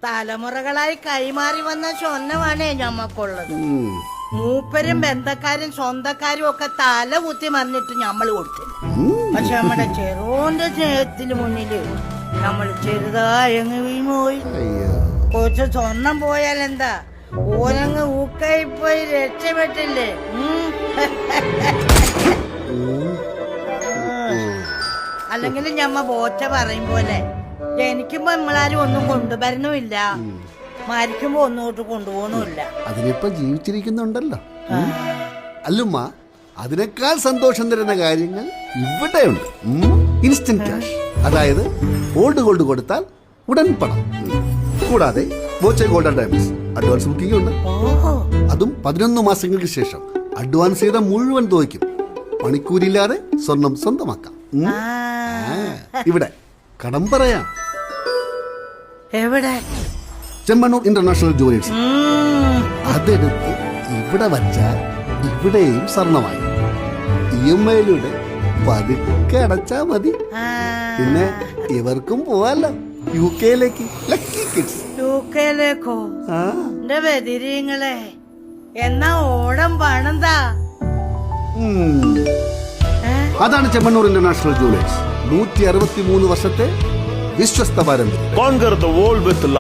തലമുറകളായി കൈമാറി വന്ന സ്വർണ്ണമാണേ ഞമ്മക്കുള്ളത്. മൂപ്പരും ബന്ധക്കാരും സ്വന്തക്കാരും ഒക്കെ തല കുത്തി മറിഞ്ഞിട്ട് ഞമ്മള് കൊടുത്തില്ല. പക്ഷെ നമ്മുടെ ചെറുവിന്റെ സ്നേഹത്തിന് മുന്നില് നമ്മള് ചെറുതായങ്ങ് വീണുപോയി. കൊച്ചു സ്വർണം പോയാൽ എന്താ, ഓരങ്ങ് ഊക്കായി പോയി രക്ഷപ്പെട്ടില്ലേ. അല്ലെങ്കിൽ ഞമ്മ പോറ്റ പറയും പോലെ ജനിക്കുമ്പോ നമ്മളാരും ഒന്നും കൊണ്ടുവരുന്നുമില്ല, മരിക്കുമ്പോ ഒന്നോട്ട് കൊണ്ടുപോകണമില്ല. അതിനിപ്പോ ജീവിച്ചിരിക്കുന്നുണ്ടല്ലോ. അല്ലുമ്മ, അതിനേക്കാൾ സന്തോഷം തരുന്ന കാര്യങ്ങൾ ഇവിടെയുണ്ട്. ഇൻസ്റ്റന്റ് ക്യാഷ്, അതായത് ഓൾഡ് ഗോൾഡ് കൊടുത്താൽ ഉടൻ പണം. കൂടാതെ Boche gold and diamonds advance booking ഉണ്ട്. അതും 11 മാസങ്ങൾക്ക് ശേഷം അഡ്വാൻസ് ചെയ്ത മുഴുവൻ തുകയ്ക്കും പണിക്കൂലില്ലാതെ സ്വർണം സ്വന്തമാക്കാം. ഇവിടെ കടം പറയാം. എവിടെ? Chemmanur international jewellers. അതെടുത്ത് ഇവിടെ വച്ചാൽ ഇവിടെയും സ്വർണമായി. EMI-യിലൂടെ പതുക്കെ അടച്ചാ മതി. പിന്നെ ഇവർക്കും പോവാലോ UK-യിലേക്ക്. Lucky kids. UK-യിലേക്കോ? എന്റെ ബദിരീങ്ങളെ, എന്നാ ഓടം പണന്താ. അതാണ് ചെമ്മണ്ണൂർ ഇന്റർനാഷണൽ ജുവലേഴ്സ്. 163 വർഷത്തെ വിശ്വസ്ത പാരമ്പര്യം. Conquer the world with